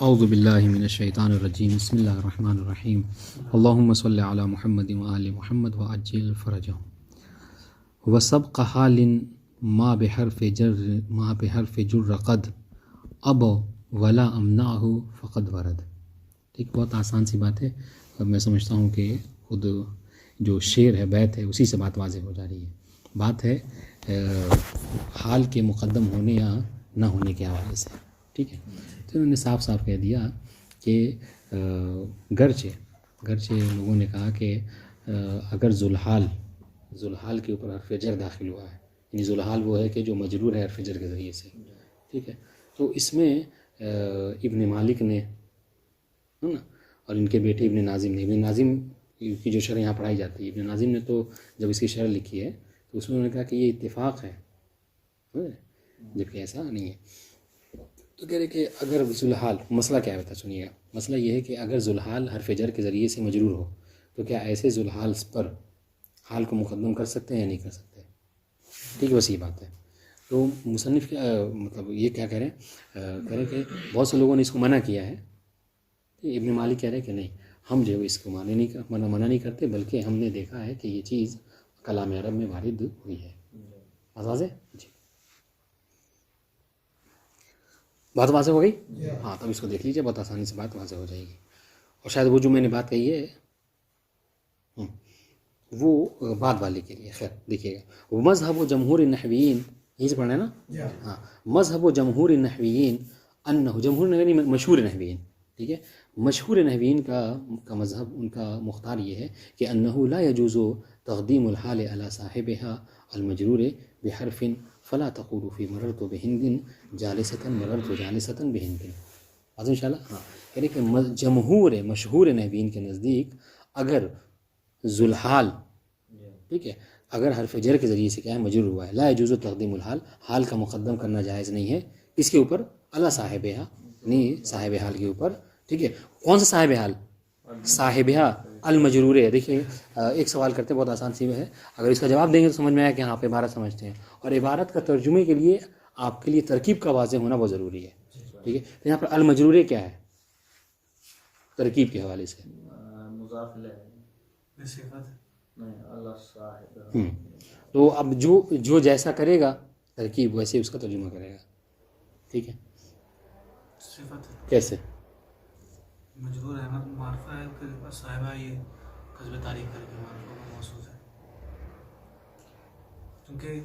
اعوذ باللہ من الشیطان الرجیم بسم اللہ الرحمن الرحیم اللہم صلی علی محمد وآل محمد وعجل فرجہم وسبق حال ما بحرف جر قد اب ولا امنعہ فقد ورد. ٹھیک، بہت آسان سی بات ہے. میں سمجھتا ہوں کہ خود جو شعر ہے، بیت ہے، اسی سے بات واضح ہو جا رہی ہے. بات ہے حال کے مقدم ہونے یا نہ ہونے کے حوالے سے. ٹھیک ہے، تو انہوں نے صاف صاف کہہ دیا کہ گرچہ لوگوں نے کہا کہ اگر ذوالحال کے اوپر حرف جر داخل ہوا ہے، یعنی ذوالحال وہ ہے کہ جو مجرور ہے حرف جر کے ذریعے سے. ٹھیک ہے، تو اس میں ابن مالک نے نا، اور ان کے بیٹے ابن ناظم کی جو شرح یہاں پڑھائی جاتی ہے، ابن ناظم نے تو جب اس کی شرح لکھی ہے تو اس میں انہوں نے کہا کہ یہ اتفاق ہے، جبکہ ایسا نہیں ہے. تو کہہ رہے کہ اگر ذوالحال، مسئلہ کیا ہوتا ہے سنیے گا. مسئلہ یہ ہے کہ اگر ذوالحال حرف جر کے ذریعے سے مجرور ہو تو کیا ایسے ذوالحال پر حال کو مقدم کر سکتے ہیں یا نہیں کر سکتے. ٹھیک ہے، بس یہ بات ہے. تو مصنف مطلب یہ کیا کہہ رہے ہیں کہ بہت سے لوگوں نے اس کو منع کیا ہے. ابن مالک کہہ رہے ہیں کہ نہیں، ہم جو اس کو منع نہیں کرتے، بلکہ ہم نے دیکھا ہے کہ یہ چیز کلام عرب میں وارد ہوئی ہے. واضح ہے جی، بات واضح ہو گئی. ہاں، تب اس کو دیکھ لیجیے، بہت آسانی سے بات واضح ہو جائے گی. اور شاید وہ جو میں نے بات کہی ہے وہ بعد والے کے لیے. خیر دیکھیے گا، مذہب و جمہور النحویین، یہی سے پڑھنا ہے نا. ہاں، مذہب و جمہور النحویین انہ، جمہور نحویین مشہور نحویین. ٹھیک ہے، مشہور نحویین کا مذہب، ان کا مختار یہ ہے کہ انہ لا یجوز تقدیم الحال علی صاحبها المجرور بحرف فلا تقول فی مررت بہند جالسۃ مررت جالسۃ بہند. آج ان شاء اللہ. ہاں، یعنی کہ مشہور نحویین کے نزدیک اگر ذوالحال، ٹھیک ہے، اگر حرف جر کے ذریعے سے کیا ہے مجرور ہوا ہے، لا یجوز تقدیم الحال، حال کا مقدم کرنا جائز نہیں ہے. اس کے اوپر اللہ صاحبہ، نہیں صاحب حال کے اوپر. ٹھیک ہے، کون سا صاحب حال؟ صاحبہ المجرور ہے. دیکھیے ایک سوال کرتے ہیں، بہت آسان سی ہے. اگر اس کا جواب دیں گے تو سمجھ میں آیا کہ ہاں آپ عبارت سمجھتے ہیں، اور عبارت کا ترجمے کے لیے آپ کے لیے ترکیب کا واضح ہونا بہت ضروری ہے. ٹھیک ہے، تو یہاں پر المجرور کیا ہے ترکیب کے حوالے سے؟ مضاف الیہ صفت نہیں، اللہ صاحب. تو اب جو جیسا کرے گا ترکیب، ویسے اس کا ترجمہ کرے گا. ٹھیک ہے، صفت کیسے؟ مجرور ہے، معرفہ ہے کہ صاحبہ، یہ قصب تعریف کر کے معرفہ کا موصوف ہے. کیونکہ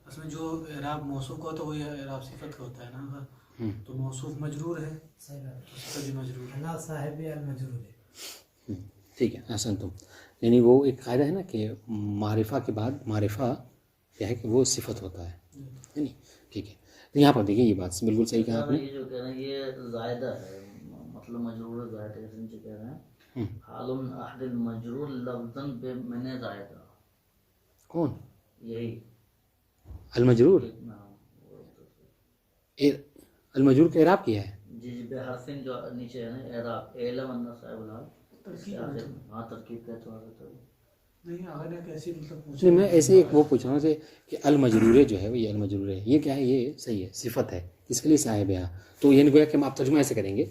اس میں جو اعراب موصوف کا ہوتا ہے وہی اعراب صفت کا ہوتا ہے نا. تو موصوف مجرور ہے، صفت بھی مجرور ہے، اللہ صاحب المجرور ہے. ٹھیک ہے، احسن تم. یعنی وہ ایک قاعدہ ہے نا کہ معرفہ کے بعد معرفہ کیا ہے کہ وہ صفت ہوتا ہے. یعنی ٹھیک ہے، تو یہاں پر دیکھیے یہ بات بالکل صحیح کہا آپ نے. یہ جو کہہ رہے ہیں یہ زائدہ ہے، مطلب مجرور زائدہ ہے. جو کہہ رہے ہیں حال احد المجرور لفظا بمن زائدہ. کون؟ یہی المجرور. المجرور کا اعراب کیا ہے؟ جی بے حرفن جو نیچے ہے نا اعراب علم ان صاحب الحال. ہاں، ترکیب کا اعتبار سے نہیں. اگر ایک ایسی مطلب نہیں، میں ایسے ایک وہ پوچھ رہا ہوں کہ المجرور جو ہے یہ المجرور ہے، یہ کیا ہے؟ یہ صحیح ہے، صفت ہے، اس کے لیے صاحب ہے. تو یہ نہیں گویا کہ ہم آپ ترجمہ ایسے کریں گے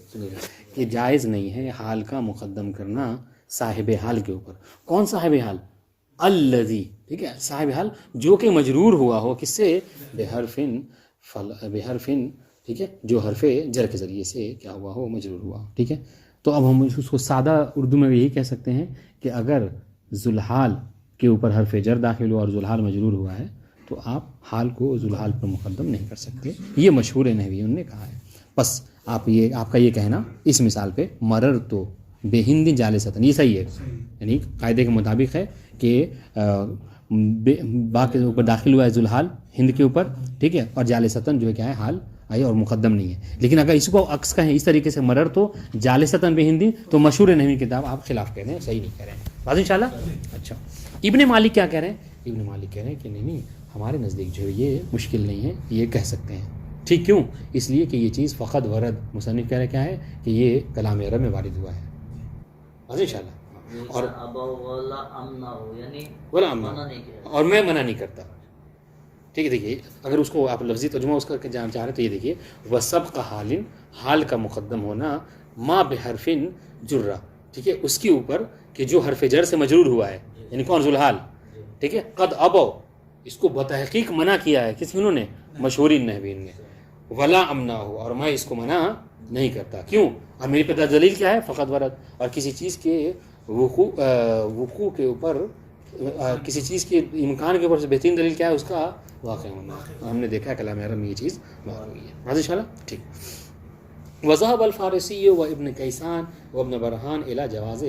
کہ جائز نہیں ہے حال کا مقدم کرنا صاحب حال کے اوپر. کون صاحب حال؟ الذی. ٹھیک ہے، صاحب حال جو کہ مجرور ہوا ہو، کس سے؟ بحرفن. ٹھیک ہے، جو حرف جر کے ذریعے سے کیا ہوا ہو، مجرور ہوا. ٹھیک ہے، تو اب ہم اس کو سادہ اردو میں یہی کہہ سکتے ہیں کہ اگر ذوالحال کے اوپر حرف جر داخل ہوا اور ذوالحال مجرور ہوا ہے تو آپ حال کو ذوالحال پر مقدم نہیں کر سکتے. یہ مشہور نحویوں نے کہا ہے. بس آپ کا یہ کہنا اس مثال پہ مرر تو بے ہند جالسۃ، یہ صحیح ہے، یعنی قاعدے کے مطابق ہے کہ با کے اوپر داخل ہوا ہے ذوالحال ہند کے اوپر. ٹھیک ہے، اور جالسۃن جو ہے کیا ہے حال آئی اور مقدم نہیں ہے. لیکن اگر اس کو عکس کہیں اس طریقے سے مرر تو جالسۃن بے ہندی، تو مشہور نحوی کتاب آپ خلاف کہہ رہے ہیں، صحیح نہیں کہہ رہے ہیں. بات انشاءاللہ. اچھا، ابن مالک کیا کہہ رہے ہیں؟ ابن مالک کہہ رہے ہیں کہ نہیں، ہمارے نزدیک جو ہے یہ مشکل نہیں ہے، یہ کہہ سکتے ہیں. ٹھیک، کیوں؟ اس لیے کہ یہ چیز فقط ورد. مصنف کہہ رہے کیا ہے کہ یہ کلام عرب میں وارد ہوا ہے. بات انشاءاللہ. اور ولا امنا ہو، یعنی ولا امنا، اور میں منع نہیں کرتا. ٹھیک ہے. دیکھیے اگر اس کو آپ لفظی ترجمہ اس کا جاننا چاہ رہے ہیں تو یہ دیکھیے وسبق حال، حال کا مقدم ہونا، ما بحرف جرہ، ٹھیک ہے، اس کے اوپر کہ جو حرف جر سے مجرور ہوا ہے، یعنی کون؟ ذوالحال. ٹھیک ہے. قد ابو، اس کو بتحقیق منع کیا ہے کس انہوں نے؟ مشہورین نحوین نے. ولا امنا ہو، اور میں اس کو منع نہیں کرتا. کیوں؟ اور میری پتہ دلیل کیا ہے؟ فقط ورد. اور کسی چیز کے وقوع کے اوپر، کسی چیز کے امکان کے اوپر سے بہترین دلیل کیا ہے؟ اس کا واقع ہونا. ہم نے دیکھا کلام عرب میں یہ چیز واقع ہوئی ہے. واضح انشاءاللہ. ٹھیک. وذهب الفارسی و ابن کیسان و ابن برہان الی جواز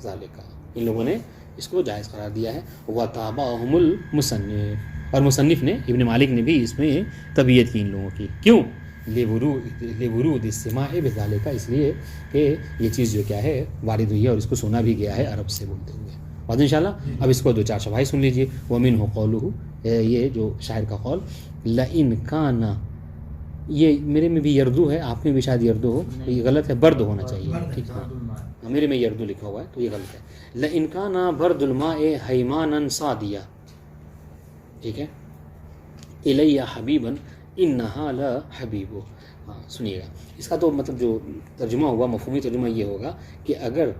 ذالک، ان لوگوں نے اس کو جائز قرار دیا ہے. وتابعهم المصنف، اور مصنف نے ابن مالک نے بھی اس میں تبعیت کی ان لوگوں کی. کیوں؟ لورود السماع بذالک، اس لیے کہ یہ چیز جو کیا ہے وارد ہوئی ہے اور اس کو سنا بھی گیا ہے عرب سے بولتے ہوئے. واضح انشاءاللہ. اب اس کو دو چار شواہد سن لیجیے. ومنہ قولہ، یہ جو شاعر کا قول، لئن کان، یہ میرے میں بھی یردو ہے، آپ میں بھی شاید یردو ہو، یہ غلط ہے، برد ہونا چاہیے. ٹھیک ہے، میرے میں یردو لکھا ہوا ہے تو یہ غلط ہے. لئن کان برد الماء حیمانا صادیا، ٹھیک ہے، الی حبیبا انہا لحبیب. ہاں سنیے گا اس کا تو مطلب جو ترجمہ ہوا، مفہومی ترجمہ یہ ہوگا کہ اگر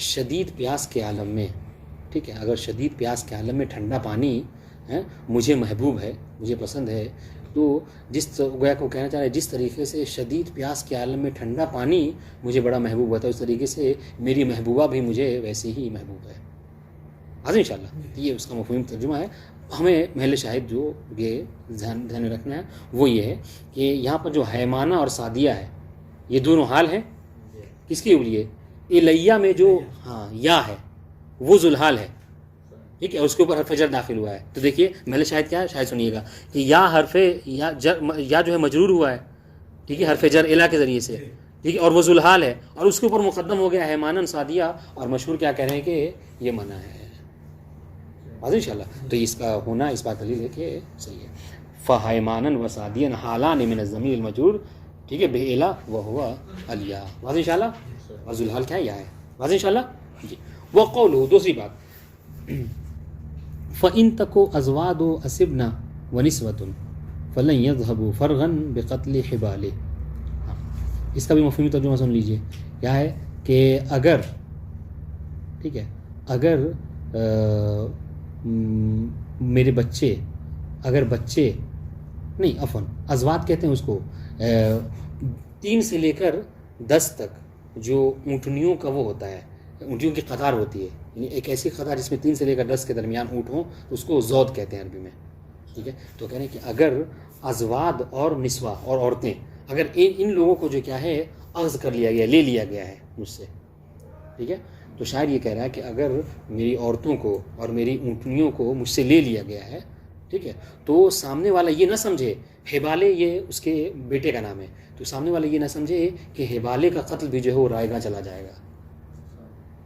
شدید پیاس کے عالم میں، ٹھیک ہے، اگر شدید پیاس کے عالم میں ٹھنڈا پانی مجھے محبوب ہے، مجھے پسند ہے، تو جس گویا کو کہنا چاہ رہے ہیں جس طریقے سے شدید پیاس کے عالم میں ٹھنڈا پانی مجھے بڑا محبوب ہوتا ہے، اس طریقے سے میری محبوبہ بھی مجھے ویسے ہی محبوب ہے. حاضر انشاءاللہ. یہ اس کا مفہوم ترجمہ ہے. ہمیں محل شاہد جو یہ دھیان میں رکھنا ہے وہ یہ ہے کہ یہاں پر جو حیمانہ اور سعدیہ ہے یہ دونوں حال ہیں. کس کے لیے؟ الیہ میں جو ہاں یا ہے وہ ذوالحال ہے، ٹھیک ہے، اس کے اوپر حرف جر داخل ہوا ہے. تو دیکھیے محل شاہد کیا ہے، شاید سنیے گا کہ یا حرف یا جو ہے مجرور ہوا ہے، ٹھیک ہے، حرف جر الا کے ذریعے سے، ٹھیک ہے، اور وہ ذوالحال ہے، اور اس کے اوپر مقدم ہو گیا حیمانن سعدیہ، اور مشہور کیا کہہ رہے ہیں کہ یہ منع ہے. واضح انشاءاللہ. تو اس کا ہونا اس بات دلیل ہے کہ صحیح ہے. فحیمانن و سعدین حالان من الضمیر المجرور، ٹھیک ہے، بِإِلَا وَهُوَ الْيَا. واضح انشاءاللہ. اور ذوالحال کیا ہے؟ یا ہے. واضح انشاءاللہ. جی. وقولہ، دوسری بات، فَإِن تَكُ أَزْوَادُ أَسِبْنَا وَنِسْوَةٌ فَلَنْ يَذْهَبُوا فَرْغًا بِقَتْلِ حِبَالِهِ. اس کا بھی مفہومی ترجمہ سن لیجئے. کیا ہے کہ اگر، ٹھیک ہے، اگر میرے بچے، اگر بچے نہیں، عفواً ازواد کہتے ہیں اس کو، 3 سے لے کر 10 تک جو اونٹنیوں کا وہ ہوتا ہے، اونٹیوں کی قطار ہوتی ہے، یعنی ایک ایسی قطار جس میں 3 سے لے کر 10 کے درمیان اونٹ ہوں تو اس کو زود کہتے ہیں عربی میں. ٹھیک ہے. تو کہہ رہے ہیں کہ اگر ازواد اور نسوہ اور عورتیں، اگر ان لوگوں کو جو کیا ہے اخذ کر لیا گیا، لے لیا گیا ہے مجھ سے، ٹھیک ہے، تو شاعر یہ کہہ رہا ہے کہ اگر میری عورتوں کو اور میری اونٹنیوں کو مجھ سے لے لیا گیا ہے، ٹھیک ہے، تو سامنے والا یہ نہ سمجھے، ہیبالے یہ اس کے بیٹے کا نام ہے، تو سامنے والا یہ نہ سمجھے کہ ہیبالے کا قتل بھی جو ہے وہ رائے گاہ چلا جائے گا.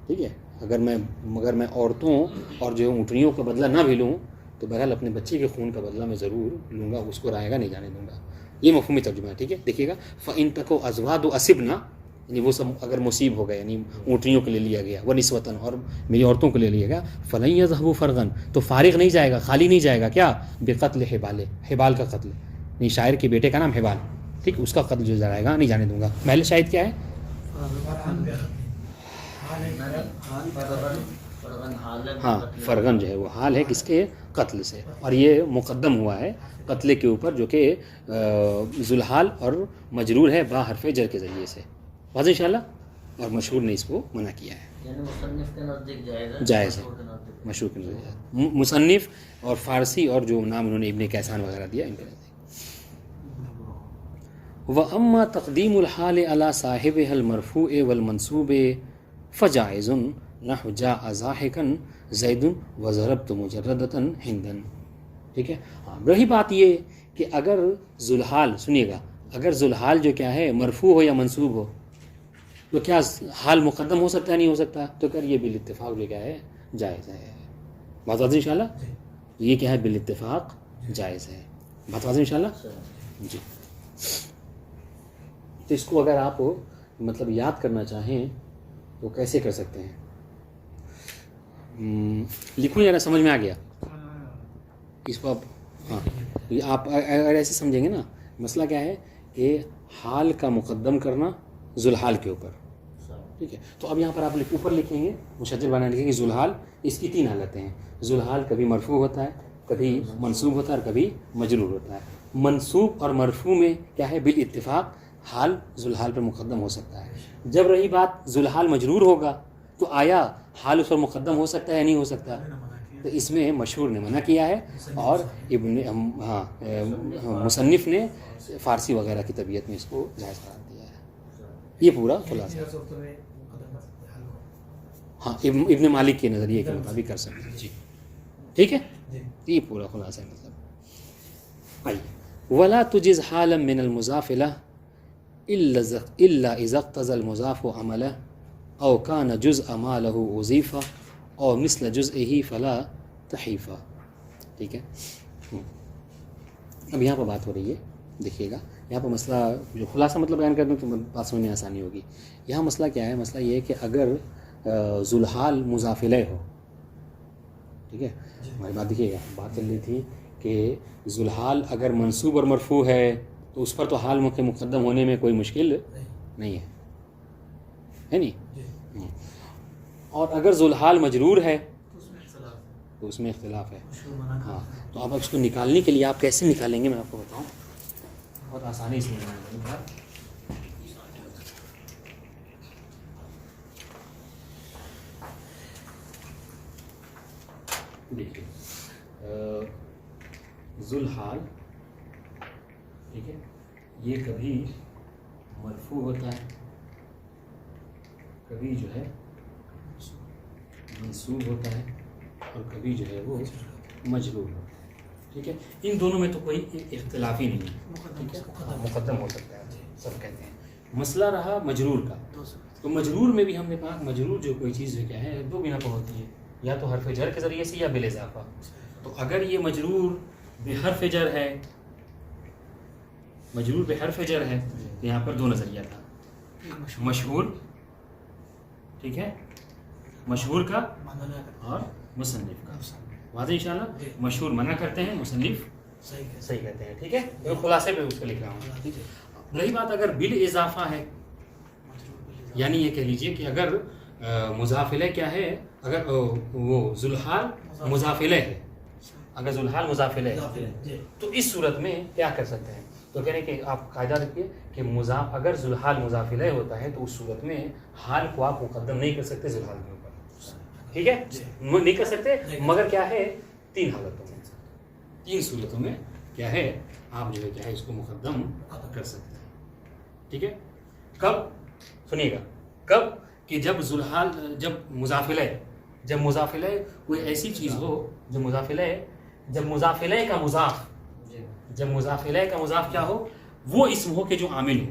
ٹھیک ہے. اگر میں عورتوں اور جو اونٹنیوں کا بدلہ نہ بھی لوں تو بہرحال اپنے بچے کے خون کا بدلہ میں ضرور لوں گا، اس کو رائے گاہ نہیں جانے دوں گا. یہ مفہومی ترجمہ ہے. ٹھیک ہے. دیکھیے گا فَإِن تَكُ أَزْوَادُ أَسِبْنَا، یعنی وہ سب اگر مصیب ہو گئے، یعنی اونٹنیوں کو لے لیا گیا، وَنِسْوَةً، اور میری عورتوں کو لے لیا گیا، فَلَنْ يَذْهَبُوا فَرْغًا، تو فارغ نہیں جائے گا، خالی نہیں جائے گا. کیا؟ بقتل حبال، حبال کا قتل، یعنی شاعر کے بیٹے کا نام حبال، ٹھیک، اس کا قتل جو جائے گا نہیں جانے دوں گا. محل شاہد کیا ہے؟ ہاں، فرغن جو ہے وہ حال ہے کس کے؟ قتل سے، اور یہ مقدم ہوا ہے قتل کے اوپر جو کہ ذوالحال اور مجرور ہے با حرف جر کے ذریعے سے. واضح انشاءاللہ. اور مشہور نے اس کو منع کیا ہے. یعنی مصنف کے نزدیک جائز ہے، مشہور کے نزدیک، مصنف اور فارسی اور جو نام انہوں نے ابن کیسان وغیرہ دیا ان کے نزدیک. وَأَمَّا تَقْدِيمُ الْحَالِ عَلَى صَاحِبِهَا الْمَرْفُوعِ وَالْمَنْصُوبِ فَجَائِزٌ نَحْوُ جَاءَ ضَاحِكًا زَيْدٌ وَضَرَبْتُ مُجَرَّدَةً هِنْدًا. ٹھیک ہے. رہی بات یہ کہ اگر ذوالحال، سنیے گا، اگر ذوالحال جو کیا ہے مرفوع ہو یا منصوب ہو تو کیا حال مقدم ہو سکتا ہے؟ نہیں ہو سکتا. تو کر یہ بالاتفاق جو کیا ہے جائز ہے. بات واضح انشاءاللہ. یہ کیا ہے؟ بالاتفاق جائز ہے. بات واضح انشاءاللہ. جی. تو اس کو اگر آپ مطلب یاد کرنا چاہیں تو کیسے کر سکتے ہیں؟ لکھوں یا سمجھ میں آ گیا اس کو آپ؟ ہاں آپ اگر ایسے سمجھیں گے نا، مسئلہ کیا ہے کہ حال کا مقدم کرنا ذوالحال کے اوپر، ٹھیک ہے. تو اب یہاں پر آپ اوپر لکھیں گے مشجر بنا لکھیں گے ذوالحال، اس کی 3 حالتیں ہیں. ذوالحال کبھی مرفوع ہوتا ہے، کبھی منصوب ہوتا ہے اور کبھی مجرور ہوتا ہے. منصوب اور مرفوع میں کیا ہے بالاتفاق حال ذوالحال پر مقدم ہو سکتا ہے. جب رہی بات ذوالحال مجرور ہوگا تو آیا حال اس پر مقدم ہو سکتا ہے نہیں ہو سکتا؟ تو اس میں مشہور نے منع کیا ہے اور مصنف نے فارسی وغیرہ کی طبیعت میں اس کو جائز قرار دیا ہے. یہ پورا خلاصہ ہاں ابن مالک کے نظریے کے مطابق کر سکتے ہیں. جی ٹھیک ہے، یہ پورا خلاصہ ہے. مطلب آئیے ولا تجز حالا من المضاف له الا اذا اقتضى المضاف عمله او كان جزء ما له اضيف او مثل جزئه فلا تحيف. ٹھیک ہے، اب یہاں پر بات ہو رہی ہے، دیکھیے گا یہاں پر مسئلہ جو خلاصہ مطلب بیان کر دوں تو بات سمجھنے آسانی ہوگی. یہاں مسئلہ کیا ہے؟ مسئلہ یہ ہے کہ اگر ذوالحال مضاف الیہ ہو، ٹھیک ہے، ہماری بات دیکھیے گا، بات چل رہی تھی کہ ذوالحال اگر منصوب اور مرفوع ہے تو اس پر تو حال کے مقدم ہونے میں کوئی مشکل نہیں ہے نہیں. اور اگر ذوالحال مجرور ہے تو اس میں اختلاف ہے. ہاں، تو اب اس کو نکالنے کے لیے آپ کیسے نکالیں گے میں آپ کو بتاؤں، بہت آسانی سے نکالیں گے. دیکھیے ذوالحال، ٹھیک ہے، یہ کبھی مرفوع ہوتا ہے، کبھی جو ہے منصوب ہوتا ہے اور کبھی جو ہے وہ مجرور ہوتا ہے. ٹھیک ہے، ان دونوں میں تو کوئی اختلاف ہی نہیں ہے، ٹھیک ہے، مقدم ہو سکتا ہے، سب کہتے ہیں. مسئلہ رہا مجرور کا، تو مجرور میں بھی ہم نے کہا مجرور جو کوئی چیز کیا ہے 2 بنا پر ہوتی ہے، یا تو حرف جر کے ذریعے سے یا بالاضافہ. تو اگر یہ مجرور بحرف جر ہے، مجرور بحرف جر ہے تو یہاں پر 2 نظریہ تھا، مشہور، ٹھیک ہے، مشہور کا اور مصنف کا. واضح انشاءاللہ، مشہور منع کرتے ہیں، مصنف صحیح کہتے ہیں. ٹھیک ہے، خلاصے پہ اس کو لکھ رہا ہوں. رہی بات اگر بالاضافہ ہے، یعنی یہ کہہ لیجئے کہ اگر مضاف الیہ کیا ہے، اگر وہ ذوالحال مضاف الیہ ہے، اگر ذوالحال مضاف الیہ ہے تو اس صورت میں کیا کر سکتے ہیں؟ تو کہہ رہے ہیں کہ آپ قاعدہ رکھیے کہ مضاف اگر ذوالحال مضاف الیہ ہوتا ہے تو اس صورت میں حال کو آپ مقدم نہیں کر سکتے ذوالحال کے اوپر. ٹھیک ہے، نہیں کر سکتے، مگر کیا ہے 3 حالتوں میں، 3 صورتوں میں کیا ہے آپ جو ہے کیا ہے اس کو مقدم کر سکتے ہیں. ٹھیک ہے، کب؟ سنیے گا، کب کہ جب ذوالحال، جب مضاف الیہ، جب مضاف الیہ کوئی ایسی چیز ہو، جب مضاف الیہ، جب مضاف الیہ کا مضاف، جب مضاف الیہ کا مضاف کیا ہو، وہ اسم ہو کہ جو عامل ہو،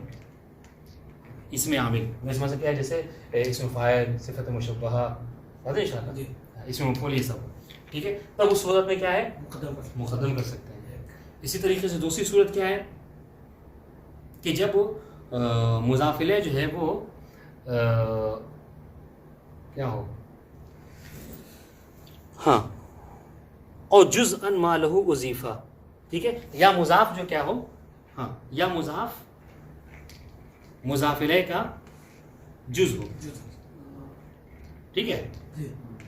اسم عامل. اس میں سے کیا ہے جیسے اسم فاعل، صفت مشبہہ، واضح انشاءاللہ، اسم مفعول، یہ سب. ٹھیک ہے، تب اس صورت میں کیا ہے مقدم کر سکتے ہیں. اسی طریقے سے دوسری صورت کیا ہے کہ جب مضاف الیہ جو ہے وہ کیا ہو، ہاں، اور جزءا ما له اضیف، ٹھیک ہے، یا مضاف جو کیا ہو، ہاں، یا مضاف الیہ کا جز ہو. ٹھیک ہے،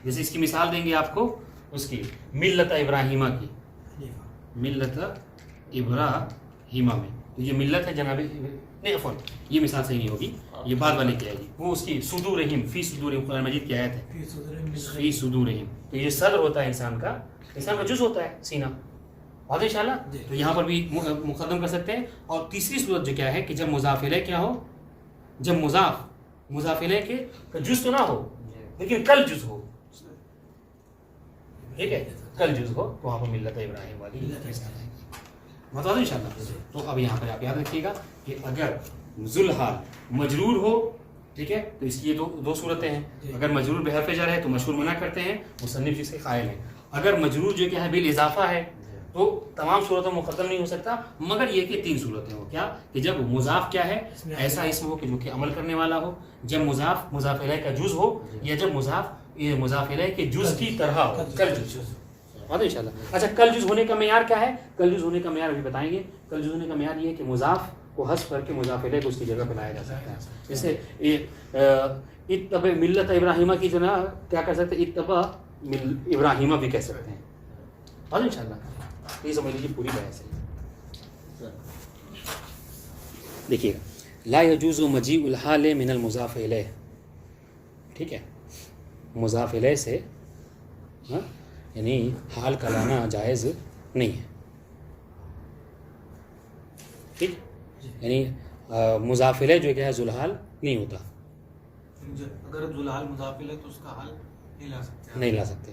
جیسے اس کی مثال دیں گے آپ کو اس کی ملت ابراہیمہ کی، ملت ابراہیمہ میں، تو یہ ملت ہے جناب، نہیں عفوا یہ مثال صحیح نہیں ہوگی، یہ بعد والے کی آئے گی. وہ اس کی صدورہم، فی صدورہم، قرآن مجید کی آیت ہے، فی صدورہم. تو یہ صدر ہوتا ہے انسان کا جز ہوتا ہے سینہ. واضح انشاءاللہ، تو یہاں پر بھی مقدم کر سکتے ہیں. اور تیسری صورت جو کیا ہے کہ جب مضاف الیہ کیا ہو، جب مضاف الیہ کے جز تو نہ ہو لیکن کل جز ہو، ٹھیک ہے، کل جز ہو، تو وہاں پر ملت ابراہیم والی مطلب انشاءاللہ. تو اب یہاں پر آپ یاد رکھیے گا کہ اگر ذوالحال مجرور ہو، ٹھیک ہے، تو اس کی یہ 2 صورتیں ہیں. اگر مجرور بحرف جر ہے تو مشہور منع کرتے ہیں، مصنف جس کے قائل ہیں. اگر مجرور جو کیا ہے بالاضافہ ہے تو تمام صورتوں میں مقدم نہیں ہو سکتا، مگر یہ کہ 3 صورتیں ہو. کیا کہ جب مضاف کیا ہے ایسا اسم ہو کہ جو کہ عمل کرنے والا ہو، جب مضاف الیہ کا جز ہو، یا جب مضاف الیہ کے جز کی طرح ہو، کل جز. بات ان شاء اللہ. اچھا کل جز ہونے کا معیار کیا ہے؟ کل جز ہونے کا معیار ابھی بتائیں گے. کل جز ہونے کا معیار یہ ہے کہ مضاف کو حذف کر کے مضاف الیہ کو اس کی جگہ پہ لایا جا سکتا ہے. جیسے اتبع ملت ابراہیمہ کی جگہ کیا کر سکتے ہیں؟ اتبع ابراہیمہ بھی کہہ سکتے ہیں. بات ان شاء اللہ یہ سمجھ لیجیے پوری بحث ہے. دیکھیے گا لا يجوز مجيء الحال من المضاف الیہ. ٹھیک ہے، مضاف الیہ سے یعنی حال کا لانا جائز نہیں ہے. ٹھیک، یعنی مضاف الیہ جو کیا ہے ذوالحال نہیں ہوتا. اگر ذوالحال مضاف الیہ تو اس کا حال نہیں لا سکتے.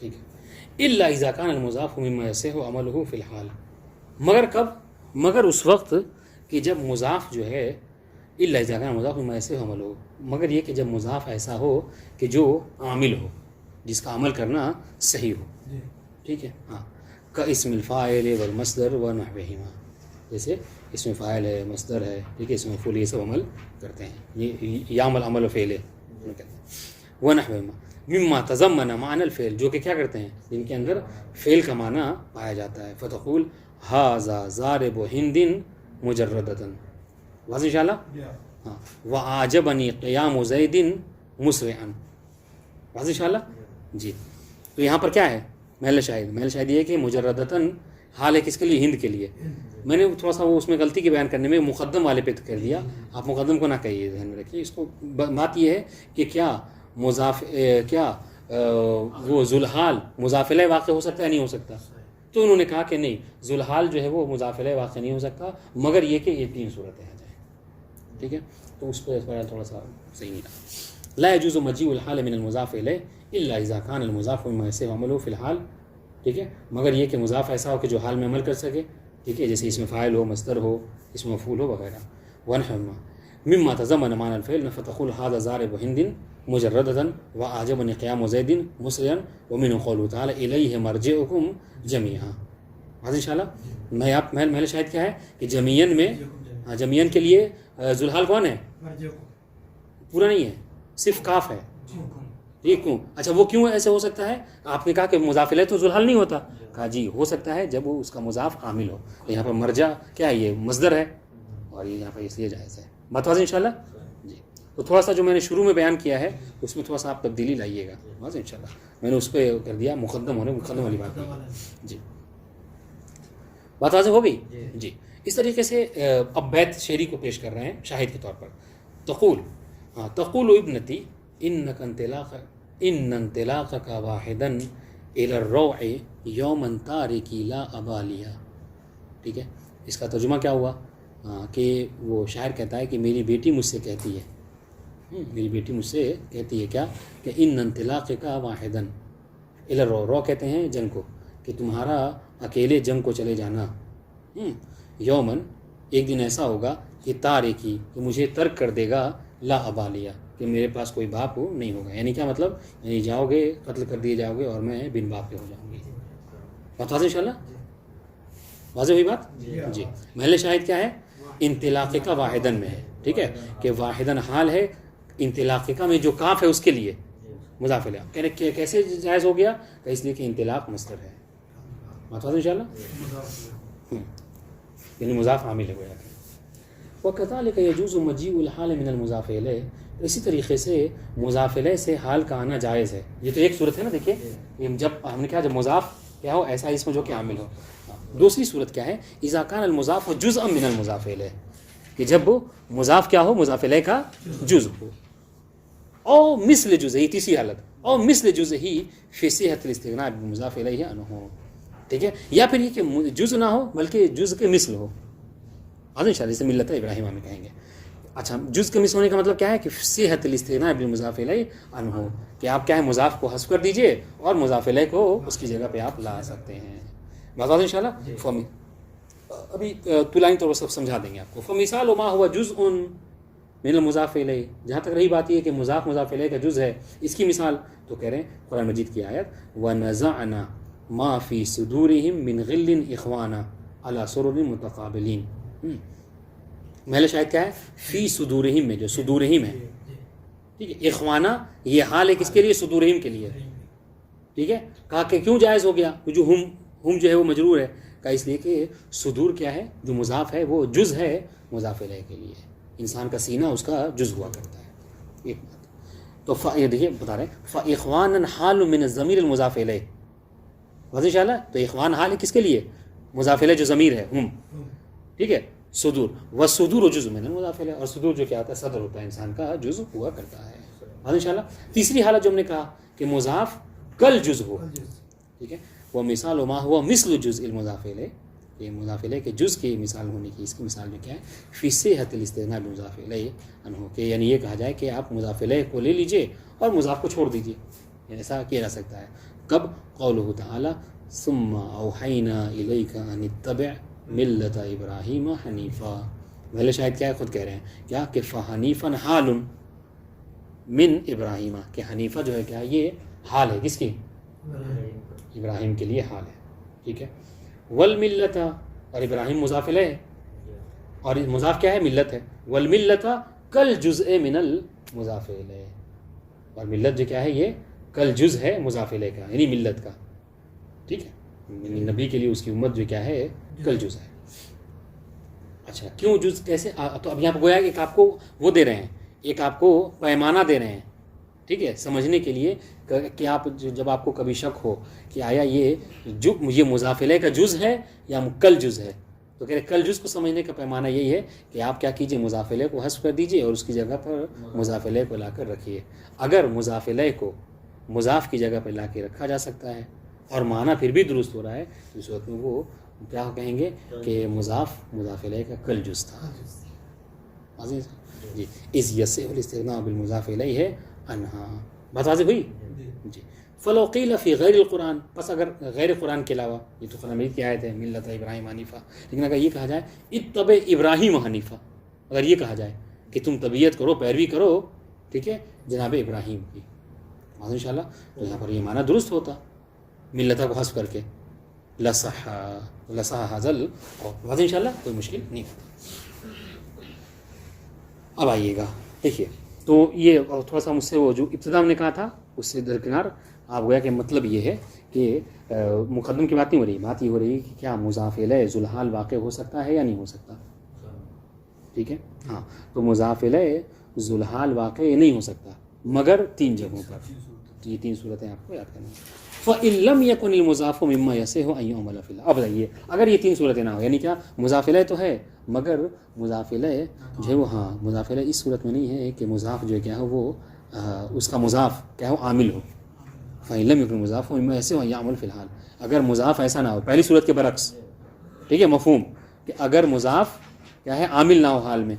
ٹھیک ہے، الا اذا كان المضاف مما يصح عمله في الحال. مگر کب؟ مگر اس وقت کہ جب مضاف جو ہے الا اذا كان المضاف مما يصح عمله، مگر یہ کہ جب مضاف ایسا ہو کہ جو عامل ہو، جس کا عمل کرنا صحیح ہو. ٹھیک ہے، ہاں، کا اسم الفاعل والمصدر ونحوہما. جیسے اسم فاعل ہے، مصدر ہے، ٹھیک ہے، اسم مفعول، یہ سب عمل کرتے ہیں. یہ یعمل عمل و فعل ہے. ونحوہما مما تضمن معنی الفعل، جو کہ کیا کرتے ہیں؟ جن کے اندر فعل کا معنی پایا جاتا ہے. فتقول ھذا ضارب ہند مجردۃ. واضح ان شاء اللہ. ہاں، وعجبنی قیام زید مسرعا. واضح ان شاء اللہ. جی، تو یہاں پر کیا ہے محل شاہد؟ محل شاہد یہ ہے کہ مجردتاً حال ہے کس کے لیے؟ ہند کے لیے. میں نے تھوڑا سا وہ اس میں غلطی کے بیان کرنے میں مقدم والے پہ کر دیا. آپ مقدم کو نہ کہیے، ذہن میں رکھیے اس کو. بات یہ ہے کہ کیا مضاف کیا وہ ذوالحال مضاف الیہ واقع ہو سکتا ہے نہیں ہو سکتا؟ تو انہوں نے کہا کہ نہیں، ذوالحال جو ہے وہ مضاف الیہ واقع نہیں ہو سکتا مگر یہ کہ یہ تین صورتیں آ جائیں. ٹھیک ہے، تو اس پہ تھوڑا سا صحیح نہیں رہا. لا يجوز مجيء الحال من المضاف الیہ الا اذا كان المضاف مما يصح عمله في الحال. ٹھیک ہے، مگر یہ کہ مضاف ایسا ہو کہ جو حال میں عمل کر سکے. ٹھیک ہے، جیسے اسم فاعل ہو، مصدر ہو، اسم مفعول ہو وغیرہ. ونحوما مما تضمن معنى الفعل فتقول هذا ضارب هند مجردة وأعجبني قيام زيد مسرعا ومنه قوله تعالى إليه مرجعكم جميعا. واضح ان شاء اللہ. میں آپ محل شاہد کیا ہے کہ جمیعن میں، ہاں جمیعن کے لیے ذوالحال کون ہے؟ پورا نہیں ہے، صرف کاف ہے. ٹھیک، کیوں؟ اچھا وہ کیوں ایسے ہو سکتا ہے؟ آپ نے کہا کہ مضاف الیہ تو ذوالحال نہیں ہوتا. کہا جی ہو سکتا ہے جب وہ اس کا مضاف عامل ہو. یہاں پر مرجع کیا ہے؟ یہ مصدر ہے اور یہ یہاں پر اس لیے جائز ہے. بات واضح انشاءاللہ. جی، تو تھوڑا سا جو میں نے شروع میں بیان کیا ہے اس میں تھوڑا سا آپ تبدیلی لائیے گا. واضح انشاءاللہ. میں نے اس پہ کر دیا مقدم والی بات. جی، بات واضح ہو گئی. جی، اس طریقے سے اب بیت شعری کو پیش کر رہے ہیں شاہد کے طور پر. تقول ابنتی ان انطلاقك واحدا الى الروع یوما تارکی لا ابالیا. ٹھیک ہے، اس کا ترجمہ کیا ہوا کہ وہ شاعر کہتا ہے کہ میری بیٹی مجھ سے کہتی ہے، میری بیٹی مجھ سے کہتی ہے کیا کہ ان انطلاقك واحدا الى الروع، رو کہتے ہیں جنگ کو، کہ تمہارا اکیلے جنگ کو چلے جانا. یومن ایک دن ایسا ہوگا کہ تارکی کہ مجھے ترک کر دے گا، لا ابالیا کہ میرے پاس کوئی باپ نہیں ہوگا. یعنی کیا مطلب؟ یعنی جاؤ گے، قتل کر دیے جاؤ گے اور میں بن باپ کے ہو جاؤں گی. بات واضح انشاءاللہ. واضح ہوئی بات. جی، محل شاہد کیا ہے؟ انطلاقہ واحدن میں ہے. ٹھیک ہے، کہ واحدن حال ہے، انطلاقہ میں جو کاف ہے اس کے لیے مضاف الیہ. کیسے جائز ہو گیا؟ کہ اس لیے کہ انطلاق مصدر ہے. بات واضح انشاءاللہ. یعنی مضاف عامل ہے گویا. وَكَذَلِكَ يَجُوزُ مَجِيءُ الْحَالِ مِنَ الْمُضَافِ إِلَيْهِ. اسی طریقے سے مضاف الیہ سے حال کا آنا جائز ہے. یہ تو ایک صورت ہے نا. دیکھیے جب ہم نے کہا جب مضاف کیا ہو ایسا اس میں جو کہ عامل ہو. دوسری صورت کیا ہے؟ اذا كان المضاف جزءا من المضاف الیہ، کہ جب مضاف کیا ہو؟ مضاف الیہ کا جزء ہو. او مثل جزء، تیسری حالت، او مثل جزء ہی فی صحۃ الاستغناء بالمضاف الیہ عنہ. ٹھیک ہے، یا پھر یہ کہ جزء نہ ہو بلکہ جزء کے مثل ہو. آج ان شاء اللہ اسے ملت ابراہیمہ میں کہیں گے. اچھا، جزء کے مثل ہونے کا مطلب کیا ہے؟ کہ صحت الاستغناء بالمضاف الیہ عنہ، کہ آپ کیا ہے مضاف کو حذف کر دیجئے اور مضاف الیہ کو اس کی جگہ پہ آپ لا سکتے ہیں. بات ان شاء اللہ. ابھی طولانی طور پر سب سمجھا دیں گے آپ کو. فمثال ما ہوا جزء من المضاف الیہ، جہاں تک رہی بات یہ کہ مضاف الیہ کا جزء ہے، اس کی مثال تو کہہ رہے ہیں قرآن مجید کی آیت وَنَزَعْنَا مَا فِي صُدُورِهِم مِّن غِلٍّ إِخْوَانًا عَلَى سُرُرٍ مُتَقَابِلِينَ. محل شاہد کیا ہے؟ فی صدورہم میں، جو صدورہم ہے. ٹھیک ہے، اخوانہ یہ حال ہے کس کے لیے؟ صدورہم کے لیے. ٹھیک ہے. کہا کہ کیوں جائز ہو گیا؟ جو ہم جو ہے وہ مجرور ہے. کہا اس لیے کہ صدور کیا ہے؟ جو مضاف ہے وہ جز ہے مضاف الیہ کے لیے. انسان کا سینہ اس کا جز ہوا کرتا ہے. ایک بات تو یہ دیکھیے بتا رہے ہیں فاخوان حال من الضمیر المضاف الیہ. واضح ان شاء اللہ. تو اخوان حال ہے کس کے لیے؟ مضاف الیہ جو ضمیر ہے ہم. ٹھیک ہے. صدور والصدور جزء من المضاف الیہ. اور صدور جو کیا ہوتا ہے؟ صدر ہوتا ہے انسان کا جز ہوا کرتا ہے. واضح ان شاء اللہ. تیسری حالت جو ہم نے کہا کہ مضاف کل جز ہو. ٹھیک ہے. وہ مثال ما ہوا مثل جزء المضاف الیہ. یہ مضاف الیہ کے جز کی مثال ہونے کی اس کی مثال جو کیا ہے؟ فی صحت الاستغناء بمضاف الیہ عنہ. کہ یعنی یہ کہا جائے کہ آپ مضاف الیہ کو لے لیجئے اور مضاف کو چھوڑ دیجئے. ایسا کیا جا سکتا ہے. کب؟ قولہ تعالی ثم اوحینا الیک ان اتبع ملت ابراہیم حنیفا. پہلے شاید کیا ہے خود کہہ رہے ہیں کیا کہ فحنیفا حال من ابراہیم. کہ حنیفہ جو ہے کیا یہ حال ہے کس کی؟ ابراہیم کے لیے حال ہے. ٹھیک ہے. والملت اور ابراہیم مضاف الیہ ہے اور مضاف کیا ہے؟ ملت ہے. والملت کل جزء من المضاف الیہ. اور ملت جو کیا ہے یہ کل جز ہے مضاف الیہ کا یعنی ملت کا. ٹھیک ہے. یعنی نبی کے لیے اس کی امت جو کیا ہے کل جز ہے. اچھا کیوں جز کیسے؟ تو اب یہاں پہ گویا ایک آپ کو وہ دے رہے ہیں ایک آپ کو پیمانہ دے رہے ہیں. ٹھیک ہے. سمجھنے کے لیے کہ آپ جب آپ کو کبھی شک ہو کہ آیا یہ مضاف الیہ کا جز ہے یا کل جز ہے تو کہہ رہے کل جز کو سمجھنے کا پیمانہ یہی ہے کہ آپ کیا کیجئے مضاف الیہ کو حذف کر دیجئے اور اس کی جگہ پر مضاف الیہ کو لا کر رکھیے. اگر مضاف الیہ کو مضاف کی جگہ پر لا کے رکھا جا سکتا ہے اور معنی پھر بھی درست ہو رہا ہے تو اس وقت میں وہ کیا کہیں گے کہ مضاف الیہ کا کل جز تھا. جی اس یسع الاستغناء بالمضاف الیہ عنہا. بات واضح ہوئی؟ جی. فلو قیل فی غیر القرآن. پس اگر غیر قرآن کے علاوہ یہ تو قرآن مجید کی آیت ہے ملت ابراہیم حنیفہ لیکن اگر یہ کہا جائے اتبع ابراہیم حنیفہ اگر یہ کہا جائے کہ تم طبیعت کرو پیروی کرو ٹھیک ہے جناب ابراہیم کی ان شاء اللہ تو یہاں پر یہ معنی درست ہوتا ملتہ کو حذف کر کے لصح حاضل اور ان شاء اللہ کوئی مشکل نہیں ہوتا. اب آئیے گا دیکھیے تو یہ تھوڑا سا مجھ سے وہ جو ابتدا ہم نے کہا تھا اس سے درکنار آپ گویا کہ مطلب یہ ہے کہ مقدم کی بات نہیں ہو رہی. بات یہ ہو رہی کہ کیا مضاف الیہ ذوالحال واقع ہو سکتا ہے یا نہیں ہو سکتا. ٹھیک ہے. ہاں تو مضاف الیہ ذوالحال واقع نہیں ہو سکتا مگر 3 جگہوں پر. یہ 3 صورتیں آپ کو یاد کرنا ہے. فَإِن لَمْ يَكُنِ الْمُضَافُ مِمَّا يَصِحُ أَن يُعْمَلَ فِي الْأَرْضِ. اب بتائیے اگر یہ 3 صورتیں نہ ہو یعنی کیا مضاف الیہ تو ہے مگر مضاف الیہ جو ہے وہ مضاف الیہ اس صورت میں نہیں ہے کہ مضاف جو ہے کیا ہو وہ اس کا مضاف کیا ہو عامل ہو. فَإِن لَمْ يَكُنِ الْمُضَافُ مِمَّا يَصِحُ أَن يُعْمَلَ فِي الْحَالِ. اگر مضاف ایسا نہ ہو پہلی صورت کے برعکس ٹھیک ہے مفہوم کہ اگر مضاف کیا ہے عامل نہ ہو حال میں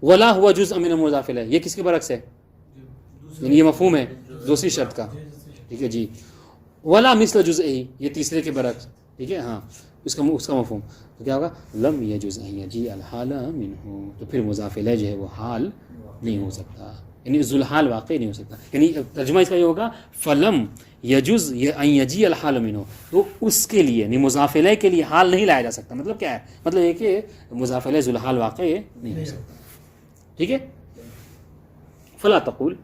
ولا ہوا جزء من المضاف الیہ یہ کس کے برعکس ہے یعنی یہ مفہوم ہے دوسری شرط کا. ٹھیک ہے جی. ولا مثل جزء یہ تیسرے کے برعکس ٹھیک ہے ہاں اس کا مفہوم تو کیا ہوگا لم یجز ان یجی الحال منہ. تو پھر مضاف الیہ جو ہے وہ حال نہیں ہو سکتا یعنی ذوالحال واقع نہیں ہو سکتا. یعنی ترجمہ اس کا یہ ہوگا فلم یجز ان یجی الحال منہ. تو اس کے لیے یعنی مضاف الیہ کے لیے حال نہیں لایا جا سکتا. مطلب کیا ہے مطلب یہ کہ مضاف الیہ ذوالحال واقع نہیں ہو سکتا. ٹھیک ہے. فلا تقول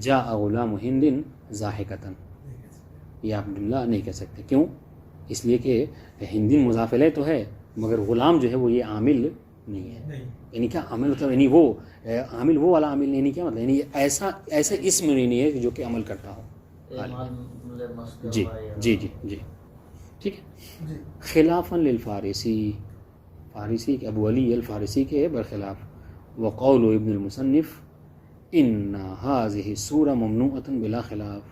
جاء غلام ہند ضاحکۃ. یہ آپ جملہ نہیں کہہ سکتے. کیوں؟ اس لیے کہ ہندین مضاف الیہ تو ہے مگر غلام جو ہے وہ یہ عامل نہیں ہے. یعنی کیا عامل مطلب یعنی وہ عامل وہ والا عامل نہیں کیا مطلب یعنی ایسا اسم نہیں ہے جو کہ عمل کرتا ہو. جی جی جی جی ٹھیک ہے. خلافا للفارسی فارسی کے ابو علی الفارسی کے برخلاف وقول ابن المصنف ان هذه السورة ممنوعة بلا خلاف.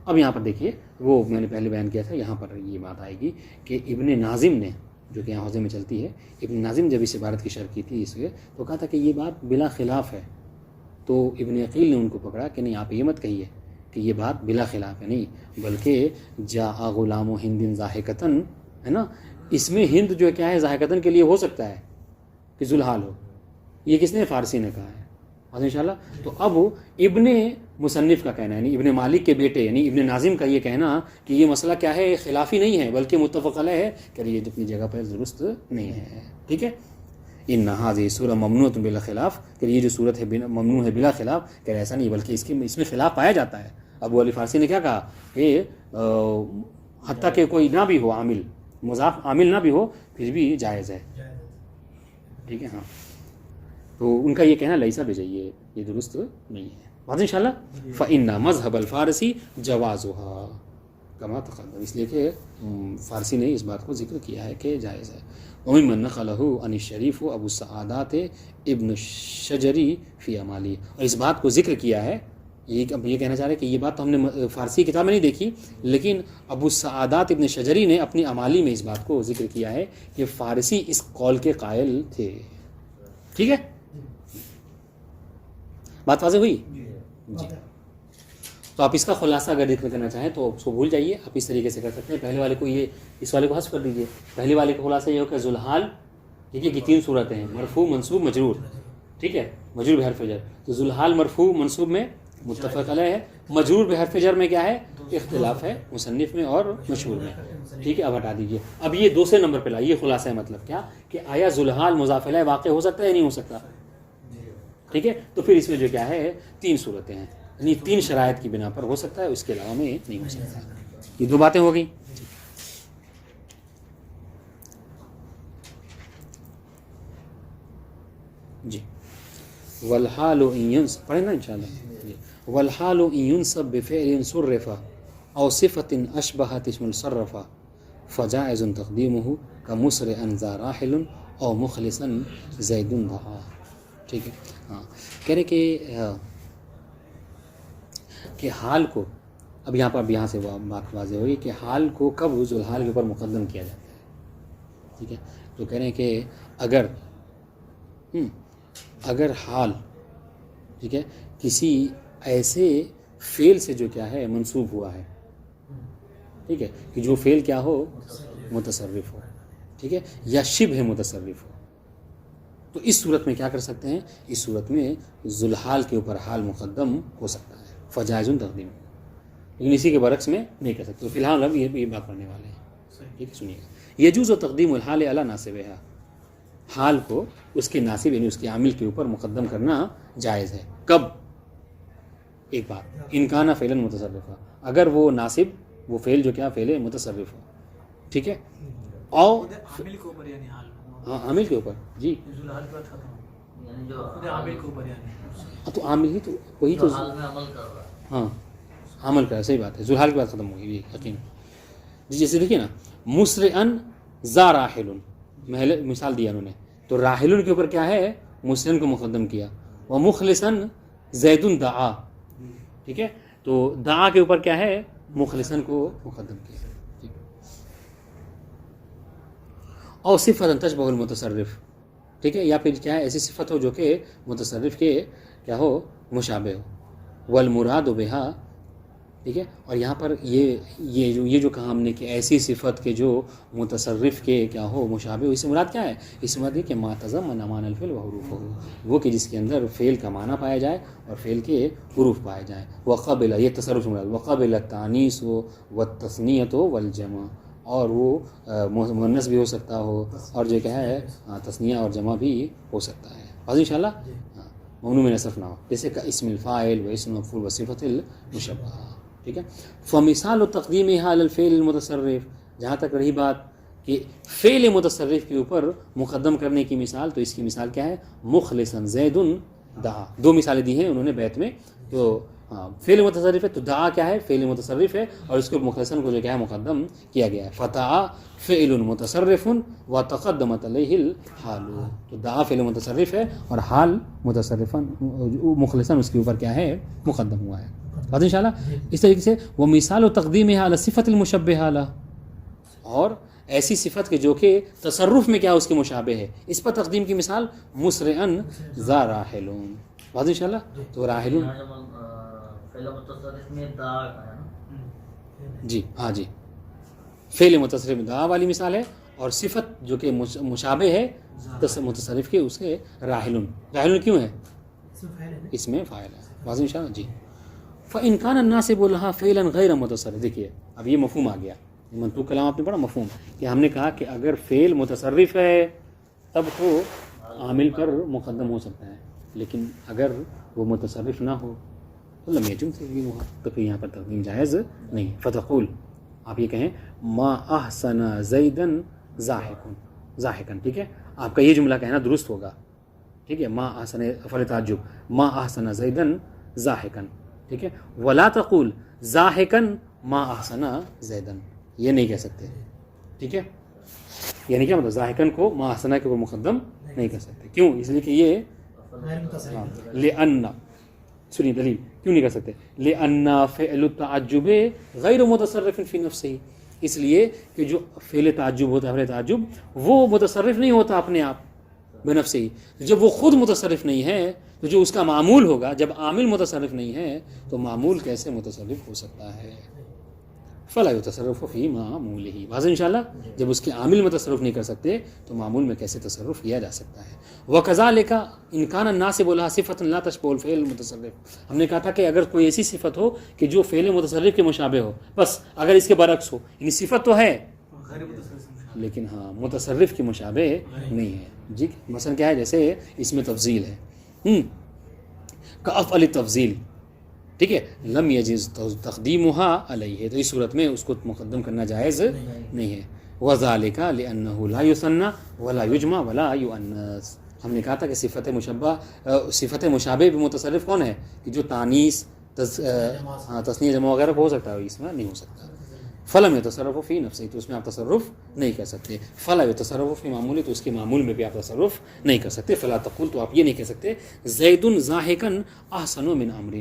اب یہاں پر دیکھیے وہ میں نے پہلے بیان کیا تھا یہاں پر یہ بات آئے گی کہ ابن ناظم نے جو کہ یہاں حوزے میں چلتی ہے ابن ناظم جب اس عبارت کی شرح کی تھی اس لیے تو کہا تھا کہ یہ بات بلا خلاف ہے. تو ابن عقیل نے ان کو پکڑا کہ نہیں آپ یہ مت کہیے کہ یہ بات بلا خلاف ہے نہیں بلکہ جاء غلام ہند ضاحکۃ ہے نا اس میں ہند جو کیا ہے ضاحکۃ کے لیے ہو سکتا ہے کہ ذوالحال ہو. یہ کس نے فارسی نے کہا ہے انشاءاللہ. تو اب ابن مصنف کا کہنا ہے یعنی ابن مالک کے بیٹے یعنی ابن ناظم کا یہ کہنا کہ یہ مسئلہ کیا ہے خلافی نہیں ہے بلکہ متفق علیہ ہے کہ یہ اپنی جگہ پر درست نہیں ہے. ٹھیک ہے. ان هذه سورہ ممنوع بلا خلاف کہ یہ جو صورت ہے ممنوع ہے بلا خلاف کہ ایسا نہیں بلکہ اس میں خلاف پایا جاتا ہے ابو علی فارسی نے کیا کہا کہ حتیٰ کہ کوئی نہ بھی ہو عامل، مضاف عامل نہ بھی ہو پھر بھی جائز ہے، ٹھیک ہے. ہاں تو ان کا یہ کہنا لیسا بجائیے، یہ درست نہیں ہے. بات انشاءاللہ فَإِنَّ مذہب الفارسی جوازها کما تقدم، اس لیے کہ فارسی نے اس بات کو ذکر کیا ہے کہ جائز ہے. وممن نقلہ عن الشریف ابو السعادات ابن الشجری فی اعمالی، اور اس بات کو ذکر کیا ہے، اب یہ کہنا چاہ رہے ہیں کہ یہ بات تو ہم نے فارسی کتاب میں نہیں دیکھی، لیکن ابو السعادات ابن شجری نے اپنی اعمالی میں اس بات کو ذکر کیا ہے کہ فارسی اس قول کے قائل تھے. ٹھیک ہے، بات واضح ہوئی جی. تو آپ اس کا خلاصہ اگر ذکر کرنا چاہیں تو اس کو بھول جائیے، آپ اس طریقے سے کر سکتے ہیں. پہلے والے کو یہ اس والے کو حذف کر دیجیے. پہلے والے کا خلاصہ یہ ہو کہ ذوالحال، ٹھیک ہے، کہ تین صورتیں ہیں، مرفوع منصوب مجرور، ٹھیک ہے، مجرور بحرف جر. تو ذوالحال مرفوع منصوب میں متفق علیہ ہے، مجرور بحرف جر میں کیا ہے، اختلاف ہے مصنف میں اور مشہور میں. ٹھیک ہے، اب ہٹا دیجیے. اب یہ دوسرے نمبر پہ لائیے خلاصہ ہے، مطلب کیا کہ آیا ذوالحال مضاف الیہ واقع ہو سکتا ہے یا نہیں ہو سکتا. ٹھیک ہے، تو پھر اس میں جو کیا ہے تین صورتیں ہیں، یعنی تین شرائط کی بنا پر ہو سکتا ہے، اس کے علاوہ میں نہیں ہو سکتا. یہ دو باتیں ہو گئی. جی والحال ان ينصب، پڑھیں نا انشاءاللہ. والحال ان ينصب بفعل صرف او صفة اشبهت اسم الصرف فجائز تقدیمه كمسرعا ذا راحل او مخلصا زید دعا. ٹھیک ہے، ہاں کہہ رہے کہ حال کو، اب یہاں پر یہاں سے بات واضح ہوئی کہ حال کو کب ذوالحال کے اوپر مقدم کیا جاتا ہے. ٹھیک ہے، تو کہہ رہے ہیں کہ اگر حال، ٹھیک ہے، کسی ایسے فعل سے جو کیا ہے منسوب ہوا ہے، ٹھیک ہے، کہ جو فعل کیا ہو متصرف ہو، ٹھیک ہے، یا شبہ متصرف ہو، تو اس صورت میں کیا کر سکتے ہیں، اس صورت میں ذوالحال کے اوپر حال مقدم ہو سکتا ہے، فجائز تقدیم. لیکن اسی کے برعکس میں نہیں کر سکتے. تو فی الحال اب یہ بات پڑھنے والے ہیں. ٹھیک ہے، سنیے گا. یجوز تقدیم الحال علی ناصبہا، حال کو اس کے ناصب یعنی اس کے عامل کے اوپر مقدم کرنا جائز ہے. کب؟ ایک بات، ان کان فعلا متصرفا، اگر وہ ناصب، وہ فعل جو کیا فعل متصرف ہو، ٹھیک ہے، اور عامل کے اوپر یعنی حال، ہاں عامل کے اوپر، جی ذوالحال کے بعد ختم ہو، یعنی جو عامل کے اوپر یعنی تو عامل ہی تو وہی تو، حال میں عمل کر رہا ہے. ہاں عمل کا صحیح بات ہے، ذوالحال کے بعد ختم ہوگی یہ یقین. جیسے دیکھیے نا، مسرعن ذا راحل، مثال دیا انہوں نے، تو راحل کے اوپر کیا ہے، مسرعن کو مقدم کیا. وہ مخلصن زید دعا، ٹھیک ہے، تو دعا کے اوپر کیا ہے، مخلصن کو مقدم کیا. اور صفت تشبہ المتصرف، ٹھیک ہے، یا پھر کیا ہے ایسی صفت ہو جو کہ متصرف کے کیا ہو مشابہ ہو. والمراد بہا، ٹھیک ہے، اور یہاں پر یہ جو کہا ہم نے کہ ایسی صفت کے جو متصرف کے کیا ہو مشابہ ہو، اس سے مراد کیا ہے، اس سے مراد ہے کہ ما تضمن معنی الفعل و حروفہ، وہ کہ جس کے اندر فعل کا معنی پایا جائے اور فعل کے حروف پائے جائیں. وقبل، یہ تصرف سے مراد، وقبل التانیث والتثنیۃ والجمع، اور وہ مؤنث بھی ہو سکتا ہو اور جو کیا ہے تثنیہ اور جمع بھی ہو سکتا ہے. واضح انشاءاللہ، ممنوع من صرف نہ ہو، جیسے کہ اسم الفاعل و اسم مفعول و صفت المشبہ. ٹھیک ہے، فمثال تقدیمها علی الفعل المتصرف، جہاں تک رہی بات کہ فعل متصرف کے اوپر مقدم کرنے کی مثال، تو اس کی مثال کیا ہے، مخلصا زید دعا. دو مثالیں دی ہیں انہوں نے بیت میں. تو فعل متصرف ہے تو دعا کیا ہے، فعل متصرف ہے، اور اس کو مخلصاً کو جو کیا ہے مقدم کیا گیا ہے. فتح فعل متصرف و تقدمت علیہ الحال، تو دعا فعل متصرف ہے اور حال متصرفاً مخلصاً اس کے اوپر کیا ہے مقدم ہوا ہے. بات انشاءاللہ اس طریقے سے. وہ مثال و تقدیم ہے صفت المشبہ، اور ایسی صفت کے جو کہ تصرف میں کیا اس کے مشابہ ہے، اس پر تقدیم کی مثال مسرعن ذا راحلون. بات انشاءاللہ. تو راحلون فعل متصرف میں دعا ہے نا، جی ہاں جی، فعل متصرف میں دعا والی مثال ہے، اور صفت جو کہ مشابہ ہے متصرف کے اس کے راحلون. راحلون کیوں ہے، اس میں فاعل ہے. واضح انشاءاللہ جی. فإن كان الناسب لها فعلا غیر متصرف، دیکھیے اب یہ مفہوم آ گیا، منطوق کلام آپ نے پڑھا مفہوم، کہ ہم نے کہا کہ اگر فعل متصرف ہے تب تو عامل پر مقدم ہو سکتا ہے، لیکن اگر وہ متصرف نہ ہو لم یجوز تقدیمها، تو پھر یہاں پر تقدیم جائز نہیں. فتقول، آپ یہ کہیں ما احسن زیدن ضاحکن، ٹھیک ہے، آپ کا یہ جملہ کہنا درست ہوگا، ٹھیک ہے. ما احسن افعل تعجب، ما احسن زیدن ضاحکن، ٹھیک ہے. ولا تقول ضاحکن ما احسن زیدن، یہ نہیں کہہ سکتے، ٹھیک ہے. یعنی کیا مطلب ضاحکن کو ما احسن کے اوپر مقدم نہیں کر سکتے. کیوں؟ اس لیے کہ یہ لأن، سنیے دلیل کیوں نہیں کر سکتے. لأن فعل التعجب غیر متصرف فی نفسه، اس لیے کہ جو فعل تعجب ہوتا ہے، فعل تعجب وہ متصرف نہیں ہوتا اپنے آپ بنفسه ہی. جب وہ خود متصرف نہیں ہے تو جو اس کا معمول ہوگا، جب عامل متصرف نہیں ہے تو معمول کیسے متصرف ہو سکتا ہے. فلا یتصرف فی معمولہ، واضح انشاءاللہ. جب اس کے عامل میں تصرف نہیں کر سکتے تو معمول میں کیسے تصرف کیا جا سکتا ہے. وکذالک ان کان الناسب لها صفۃ لا تشبه الفعل المتصرف، ہم نے کہا تھا کہ اگر کوئی ایسی صفت ہو کہ جو فعل متصرف کے مشابہ ہو، بس اگر اس کے برعکس ہو، یعنی صفت تو ہے لیکن ہاں متصرف کے مشابہ نہیں ہے. جی مثلا کیا ہے، جیسے اس میں تفضیل ہے، کافعل التفضیل، ٹھیک ہے. لم یجز تقدیمها علیہ، تو اس صورت میں اس کو مقدم کرنا جائز نہیں ہے. وذالک لانه لا یثنى ولا یجمع ولا یؤنث، ہم نے کہا تھا کہ صفت مشابہ بھی متصرف کون ہے کہ جو تانیث تثنیہ جمع وغیرہ ہو سکتا ہے، اس میں نہیں ہو سکتا. فلم یتصرف فی نفسہ، تو اس میں آپ تصرف نہیں کر سکتے. فلا یتصرف فی معمول، تو اس کے معمول میں بھی آپ تصرف نہیں کر سکتے. فلا تقول، تو آپ یہ نہیں کہہ سکتے زید ضاحکن احسن من عمر،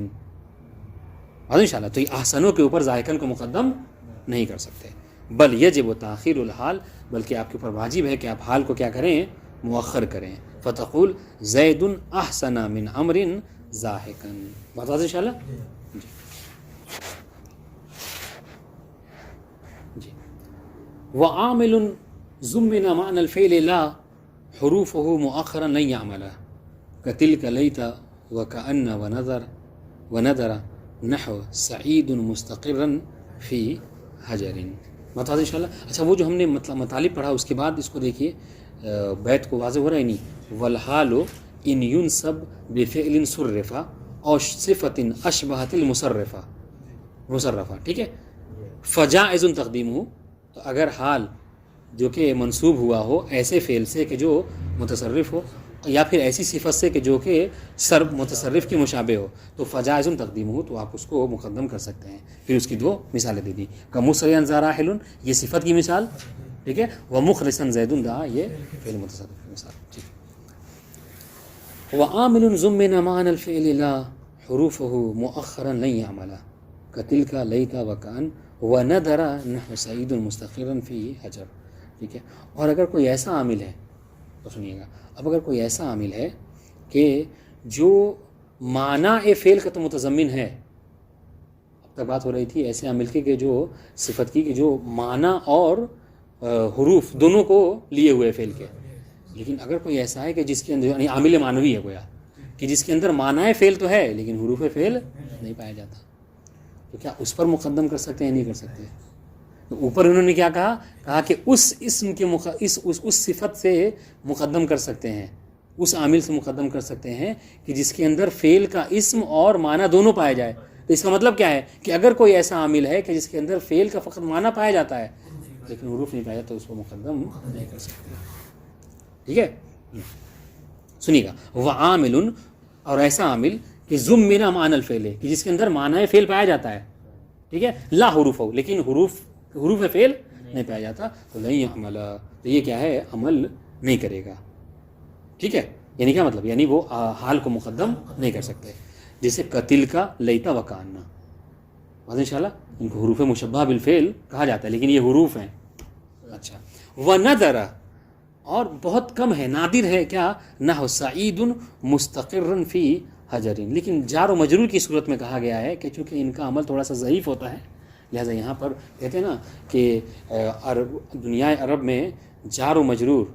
انشاءاللہ. تو یہ احسنوں کے اوپر ضاحکن کو مقدم نہیں کر سکتے. بل یجب تاخیر الحال، بلکہ آپ کے اوپر واجب ہے کہ آپ حال کو کیا کریں، مؤخر کریں. فتقول زید احسن من عمر ضاحکن. بات واضح انشاءاللہ. جی وعامل ضمن معنى الفعل لا حروفه مؤخرا لن يعمل كتلك ليت وكأن ونذر نحو سعید مستقرا فی حجر. بتا دیں انشاءاللہ. اچھا وہ جو ہم نے مطالب پڑھا اس کے بعد اس کو دیکھیے، بیت کو واضح ہو رہا ہے نہیں. والحال ان ينصب بفعل صرف او صفت اشبہت المصرفہ، ٹھیک ہے. فجائز تقدیمہ، تو اگر حال جو کہ منصوب ہوا ہو ایسے فعل سے کہ جو متصرف ہو، یا پھر ایسی صفت سے کہ جو کہ متصرف کے مشابہ ہو، تو فجائز تقدیم ہو، تو آپ اس کو مقدم کر سکتے ہیں. پھر اس کی دو مثالیں دے دی. کمسرعن ذا راحل، یہ صفت کی مثال، ٹھیک ہے. ومخلصا زید دا، یہ فعل متصرف کی مثال. ٹھیک. وعامل ضمن معنى الفعل لا حروفه مؤخرا لن يعمل كتلك ليت وكأن ونذر نحو سعید مستقرا فی حجر، ٹھیک ہے. اور اگر کوئی ایسا عامل ہے، تو سنیے گا، اب اگر کوئی ایسا عامل ہے کہ جو معنی فعل کا تو متضمن ہے، اب تک بات ہو رہی تھی ایسے عامل کی کہ جو صفت کی کہ جو معنی اور حروف دونوں کو لیے ہوئے فعل کے، لیکن اگر کوئی ایسا ہے کہ جس کے اندر یعنی عامل معنوی ہے گویا کہ جس کے اندر معنی فعل تو ہے لیکن حروف فعل نہیں پایا جاتا، تو کیا اس پر مقدم کر سکتے ہیں؟ نہیں کر سکتے. تو اوپر انہوں نے کیا کہا کہ اس اسم کے اس صفت سے مقدم کر سکتے ہیں، اس عامل سے مقدم کر سکتے ہیں کہ جس کے اندر فعل کا اسم اور معنی دونوں پایا جائے. تو اس کا مطلب کیا ہے کہ اگر کوئی ایسا عامل ہے کہ جس کے اندر فعل کا فقط معنی پایا جاتا ہے لیکن حروف نہیں پایا، تو اس کو مقدم نہیں کر سکتے. ٹھیک ہے. سنیے گا، وعامل، اور ایسا عامل کہ ضمن معنی الفعل، کہ جس کے اندر معنی فعل پایا جاتا ہے، ٹھیک ہے. لا حروف ہو، لیکن حروف فعل نہیں پایا جاتا، تو نہیں عمل، تو یہ کیا ہے، عمل نہیں کرے گا. ٹھیک ہے. یعنی کیا مطلب، یعنی وہ حال کو مقدم نہیں کر سکتے. جیسے قتل کا لیتا وکانا، واضح انشاءاللہ. ان کو حروف مشبہ بالفعل کہا جاتا ہے لیکن یہ حروف ہیں. اچھا. ونذر، اور بہت کم ہے، نادر ہے کیا، نحو سعید مستقرا فی حجر، لیکن جار و مجرور کی صورت میں کہا گیا ہے کہ چونکہ ان کا عمل تھوڑا سا ضعیف ہوتا ہے، لہٰذا یہاں پر کہتے ہیں نا کہ دنیا عرب میں جار و مجرور،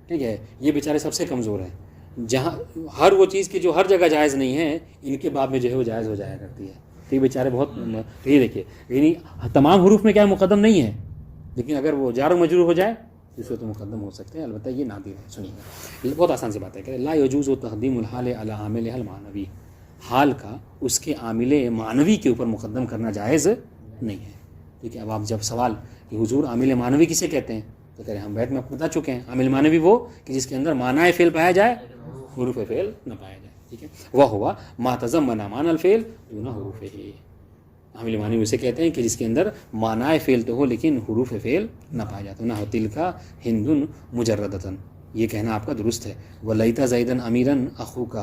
ٹھیک ہے، یہ بیچارے سب سے کمزور ہیں. جہاں ہر وہ چیز کی جو ہر جگہ جائز نہیں ہے، ان کے باب میں جو ہے وہ جائز ہو جایا کرتی ہے. تو یہ بیچارے بہت، تو یہ دیکھیے یعنی تمام حروف میں کیا مقدم نہیں ہے، لیکن اگر وہ جار و مجرور ہو جائے اس کو تو مقدم ہو سکتے ہیں. البتہ یہ نادر ہے. سنیے گا، بہت آسان سی بات ہے کہ لا یجوز تقدیم الحال علی عاملها المعنوی، حال کا اس کے عامل معنوی کے اوپر مقدم کرنا جائز نہیں ہے. ٹھیک ہے. اب آپ جب سوال کہ حضور عامل معنوی کسے کہتے ہیں تو کہہ رہے ہیں ہم بیت میں آپ کو بتا چکے ہیں عامل معنوی وہ کہ جس کے اندر معنی فعل پایا جائے حروف فعل نہ پایا جائے. ٹھیک ہے. وہ ہوا ما تضمن معنی الفعل دون حروفہ. عامل معنوی اسے کہتے ہیں کہ جس کے اندر معنی فعل تو ہو لیکن حروف فعل نہ پایا جاتا. نہ تلک ہند مجردتاً یہ کہنا آپ کا درست ہے. ولیت زیدن امیرا اخوک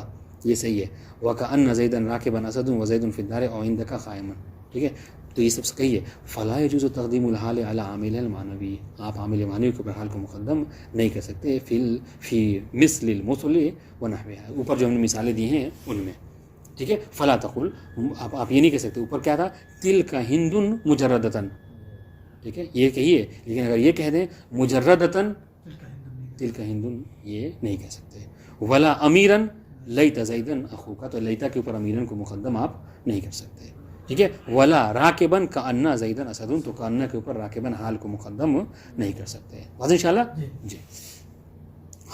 یہ صحیح ہے. وکأن زیدن راکبا اسد وزید فی الدار او عندک قائما. ٹھیک ہے. تو یہ سب سے کہیے فلا یجوز تقدیم الحال علی عامل المعنوی. آپ عامل معنوی کے اوپر حال کو مقدم نہیں کر سکتے فی مثل المثل ونحوها. اوپر جو ہم نے مثالیں دی ہیں ان میں. ٹھیک ہے. فلا تقول آپ یہ نہیں کہہ سکتے. اوپر کیا تھا تلک ہند مجردتاً. ٹھیک ہے. یہ کہیے لیکن اگر یہ کہہ دیں مجردتاً تلک ہند یہ نہیں کہہ سکتے. ولا امیرن لیت زیدن اخوک تو لیتا کے اوپر امیرن کو مقدم آپ نہیں کر سکتے. ٹھیک ہے. ولا راکبن کأن زیدن اسد تو کأن کے اوپر راکبن حال کو مقدم نہیں کر سکتے. واضح انشاءاللہ. جی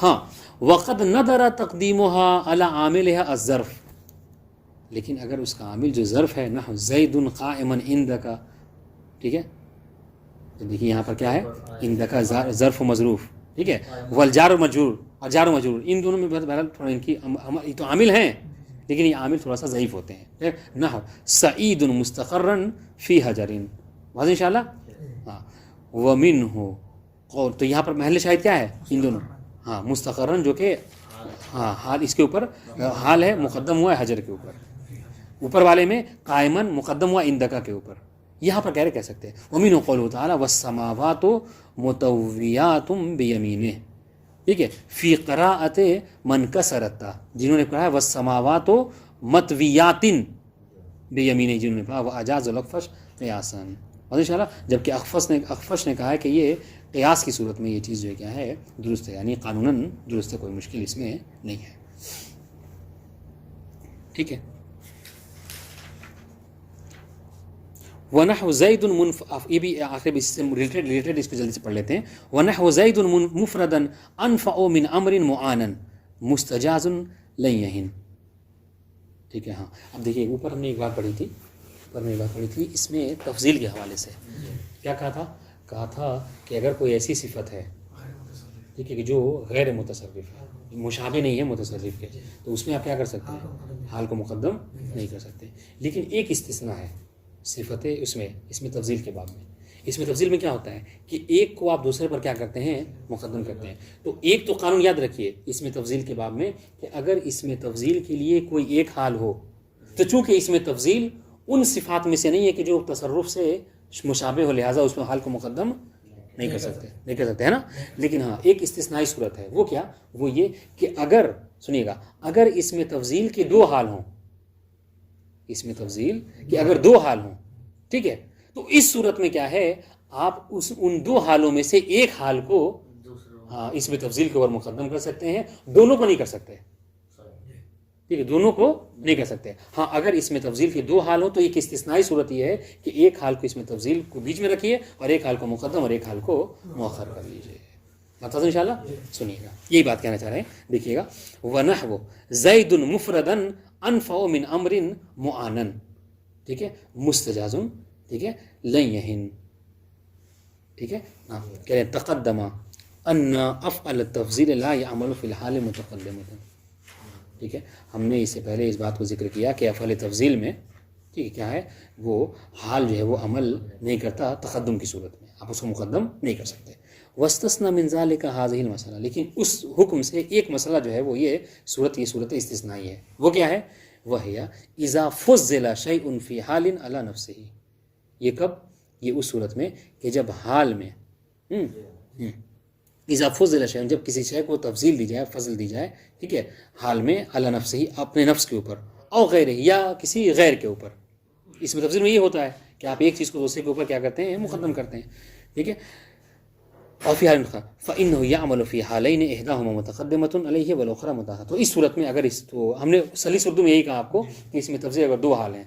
ہاں. وقد ندر تقدیمها على عاملها الظرف. لیکن اگر اس کا عامل جو ظرف ہے نحو زید قائما عندک. ٹھیک ہے. تو دیکھیے یہاں پر کیا ہے عندک ظرف و مظروف. ٹھیک ہے. والجار و مجرور اور جار و مجرور ان دونوں میں بہرحال تھوڑا ان کی یہ تو عامل ہیں لیکن یہ عامل تھوڑا سا ضعیف ہوتے ہیں. نحو سعید مستقرا فی حجر. واضح انشاءاللہ. ہاں. ومنہ قول تو یہاں پر محل شاہد کیا ہے ان دونوں. ہاں مستقرن جو کہ ہاں حال اس کے اوپر حال ہے مقدم ہوا ہے حجر کے اوپر. اوپر والے میں قائمن مقدم ہوا عندک کے اوپر. یہاں پر کہہ سکتے ہیں ومنہ قوله تعالی والسماوات مطویات بیمینہ. ٹھیک ہے. فی قراءت من کسرت جنہوں نے پڑھا ہے والسماوات مطویات بیمینہ جنہوں نے پڑھا واجاز الاخفش قیاسا. ان شاء اللہ. جبکہ اخفش نے کہا ہے کہ یہ قیاس کی صورت میں یہ چیز جو ہے کیا ہے درست ہے یعنی قانوناً درست ہے کوئی مشکل اس میں نہیں ہے. ٹھیک ہے. وَنَحْوُ زَيْدٌ یہ بھی آخر اس سے ریلیٹڈ اس کو جلدی سے پڑھ لیتے ہیں. وَنَحْوُ زَيْدٌ مُفْرَدًا أَنْفَعُ مِنْ أَمْرٍ مُعَانًا مُسْتَجَازٌ لَنْ يَهِنْ. ٹھیک ہے. ہاں اب دیکھیے اوپر ہم نے ایک بات پڑھی تھی اس میں تفضیل کے حوالے سے کیا کہا تھا کہ اگر کوئی ایسی صفت ہے ٹھیک ہے کہ جو غیر متصرف ہے مشابہ نہیں ہے متصرف کے تو اس میں آپ کیا کر سکتے ہیں حال کو مقدم نہیں کر سکتے. لیکن ایک استثناء ہے صفت اس میں تفضیل کے باب میں. اس میں تفضیل میں کیا ہوتا ہے کہ ایک کو آپ دوسرے پر کیا کرتے ہیں مقدم کرتے ہیں. تو ایک تو قانون یاد رکھیے اس میں تفضیل کے باب میں کہ اگر اس میں تفضیل کے لیے کوئی ایک حال ہو تو چونکہ اس میں تفضیل ان صفات میں سے نہیں ہے کہ جو تصرف سے مشابہ ہو لہٰذا اس میں حال کو مقدم نہیں کر سکتے ہے نا. لیکن ہاں ایک استثنائی صورت ہے وہ کیا وہ یہ کہ اگر سنیے گا اگر اس میں تفضیل کے دو حال ہوں اس میں تفضیل کہ اگر دو حال ہوں ٹھیک ہے تو اس صورت میں کیا ہے آپ ان دو حالوں میں سے ایک حال کو اس میں تفضیل کے اوپر مقدم کر سکتے ہیں دونوں کو نہیں کر سکتے. ٹھیک ہے. دونوں کو نہیں کر سکتے. ہاں اگر اس میں تفضیل کے دو حال ہوں تو ایک استثنائی صورت یہ ہے کہ ایک حال کو اس میں تفضیل کو بیچ میں رکھیے اور ایک حال کو مقدم اور ایک حال کو مؤخر کر لیجیے. مطلب انشاءاللہ سنیے گا یہی بات کہنا چاہ رہے ہیں. دیکھیے گا وَنَحْوُ زَيْدٌ مُفْرَدًا أَنْفَعُ مِنْ أَمْرٍ مُعَانًا. ٹھیک ہے. مستجاز. ٹھیک ہے. لن يهن. ٹھیک ہے. کہہ رہے ہیں تقدم ان افعل التفضیل لا يعمل في الحال متقدمۃ. ٹھیک ہے. ہم نے اس سے پہلے اس بات کو ذکر کیا کہ افعل تفضیل میں ٹھیک ہے کیا ہے وہ حال جو ہے وہ عمل نہیں کرتا تقدم کی صورت میں آپ اس کو مقدم نہیں کر سکتے. واستثنى من ذلك هذه المسألہ لیکن اس حکم سے ایک مسئلہ جو ہے وہ یہ صورت استثنائی ہے. وہ کیا ہے وهي اذا فضل شيء في حال على نفسه. یہ کب یہ اس صورت میں کہ جب حال میں اذا فضل شيء جب کسی شے کو تفضیل دی جائے فضل دی جائے ٹھیک ہے حال میں على نفسه اپنے نفس کے اوپر او غیرہ یا کسی غیر کے اوپر. اس میں تفضیل میں یہ ہوتا ہے کہ آپ ایک چیز کو دوسرے کے اوپر کیا کرتے ہیں مقدم کرتے ہیں. ٹھیک ہے. اور فی حال فإنه يعمل في حالين إحداهما متقدمة عليه والأخرى متأخرة. تو اس صورت میں اگر اس تو ہم نے سلیس اردو میں یہی کہا آپ کو کہ اس میں تفضیل اگر دو حال ہیں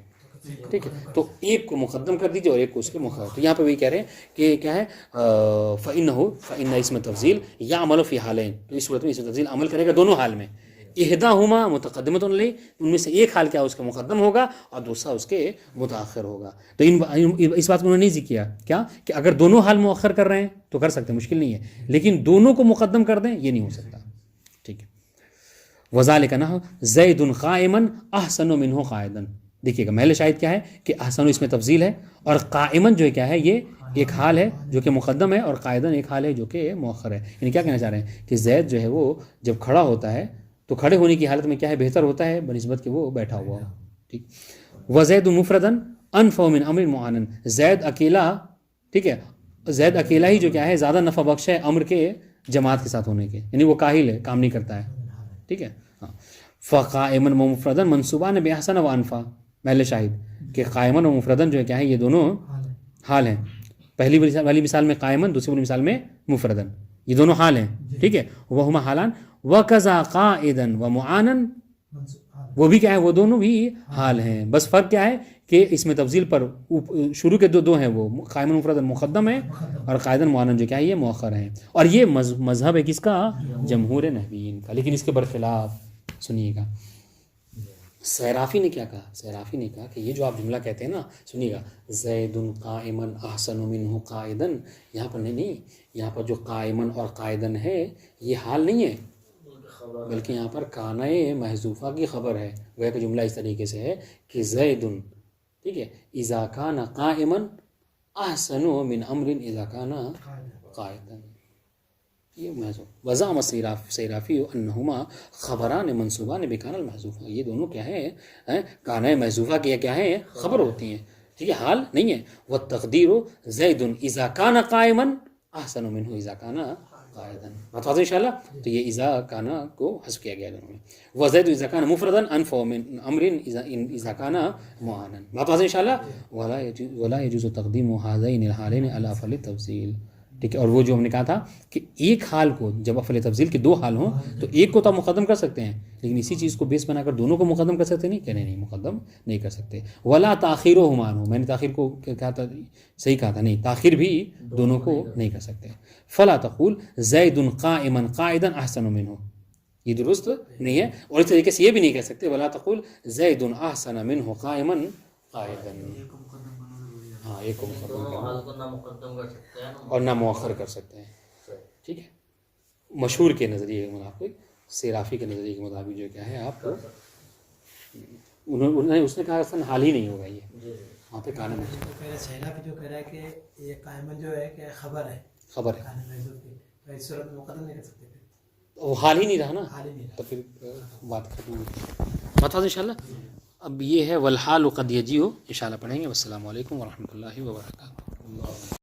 ٹھیک ہے تو ایک کو مقدم کر دیجیے اور ایک کو اس کے مؤخر. تو یہاں پہ وہی کہہ رہے ہیں کہ کیا ہے فإن اس میں تفضیل يعمل في حالين. تو اس صورت میں اس میں تفضیل عمل کرے گا دونوں حال میں. احداہما متقدمۃ علیہ، ان میں سے ایک حال کیا اس کا مقدم ہوگا اور دوسرا اس کے متاخر ہوگا. تو اس بات کو انہوں نے نہیں ذکر کیا کیا کہ اگر دونوں حال مؤخر کر رہے ہیں تو کر سکتے ہیں، مشکل نہیں ہے، لیکن دونوں کو مقدم کر دیں یہ نہیں ہو سکتا. ٹھیک ہے. وذالک نحو زید قائما احسن منہ قاعدا. دیکھیے گا محل شاہد کیا ہے کہ احسن اس میں تفضیل ہے، اور قائما جو ہے کیا ہے یہ ایک حال ہے جو کہ مقدم ہے، اور قاعدا ایک حال ہے جو کہ مؤخر ہے. یعنی کیا کہنا چاہ رہے ہیں کہ زید جو ہے وہ جب کھڑا ہوتا ہے تو کھڑے ہونے کی حالت میں کیا ہے بہتر ہوتا ہے بنسبت کہ وہ بیٹھا ہوا ہو. ٹھیک. وزید مفردا انفع من امر معانا. زید اکیلا، ٹھیک ہے، زید اکیلا ہی جو کیا ہے زیادہ نفع بخش ہے امر کے جماعت کے ساتھ ہونے کے، یعنی وہ کاہل ہے، کام نہیں کرتا ہے. ٹھیک ہے. ہاں. فقائما و مفردا منصوبان باحسن و انفع. محل شاہد کہ قائما و مفردا جو ہے کیا ہے یہ دونوں حال ہیں. پہلی والی مثال میں قائما، دوسری والی مثال میں مفردا، یہ دونوں حال ہیں. ٹھیک ہے. وہما حالان وکذا قائدا و معانا، وہ بھی کیا ہے وہ دونوں بھی حال ہیں. بس فرق کیا ہے کہ اس میں تفضیل پر شروع کے دو ہیں، وہ قائما مفردا مقدم ہے اور قائدا معانا جو کیا ہے یہ مؤخر ہیں. اور یہ مذہب ہے کس کا؟ جمہور نحویین کا. لیکن اس کے برخلاف سنیے گا سیرافی نے کیا کہا. سیرافی نے کہا کہ یہ جو آپ جملہ کہتے ہیں نا، سنیے گا زید قائما احسن منہ قائدا، یہاں پر نہیں، یہاں پر جو قائما اور قائدا ہے یہ حال نہیں ہے، بلکہ یہاں پر کانۂ محذوفہ کی خبر ہے. وہ کہ جملہ اس طریقے سے ہے کہ زید، ٹھیک ہے، اذا کان قائما احسن من امر اذا کان قائدا. یہ محذوف. وزعم سیرافی انہما خبران منصوبان بکان المحذوفہ. یہ دونوں کیا ہے کانۂ محذوفہ کی کیا ہے خبر ہوتی ہیں. ٹھیک ہے، حال نہیں ہے. والتقدیر زید اذا کان قائما احسن منہ اذا کان قائدا. بات واضح انشاءاللہ. تو یہ اذا کان کو حذف کیا گیا دونوں میں. وزید اذا کان مفردا انفع من امر اذا کان معانا. بات واضح انشاءاللہ. ولا يجوز تقدیم هذین الحالین علی افعل التفضیل. ٹھیک ہے. اور وہ جو ہم نے کہا تھا کہ ایک حال کو جب افعل تفضیل کے دو حال ہوں تو ایک کو تو آپ مقدم کر سکتے ہیں، لیکن اسی چیز کو بیس بنا کر دونوں کو مقدم کر سکتے نہیں، کہنے نہیں مقدم نہیں کر سکتے. ولا تاخیرہما عنہ. میں نے تاخیر کو کہا تھا، صحیح کہا تھا، نہیں، تاخیر بھی دونوں کو نہیں کر سکتے. فلا تقول زید قائما قائدا احسن منہ. یہ درست نہیں ہے. اور اس طریقے سے یہ بھی نہیں کہہ سکتے ولا تقول زید احسن منہ قائما قائدا. ہاں، ایک کو مقدم کرنا اور نہ مؤخر کر سکتے ہیں. ٹھیک ہے. مشہور کے نظریے کے مطابق، سیرافی کے نظریے کے مطابق جو کیا ہے آپ کو اس نے کہا اصلا حال ہی نہیں ہوگا یہ وہاں پہ کانا میں. سیرافی جو کہہ رہا ہے کہ یہ قائمن جو ہے کہ خبر ہے، خبر ہے، اس صورت میں مقدم نہیں کر سکتے، وہ حال ہی نہیں رہا نا، حال ہی نہیں رہا. تو پھر بات ختم ہوگی. بات ان شاء اللہ. اب یہ ہے والحال قد یجیء، انشاءاللہ پڑھیں گے. والسلام علیکم ورحمۃ اللہ وبرکاتہ.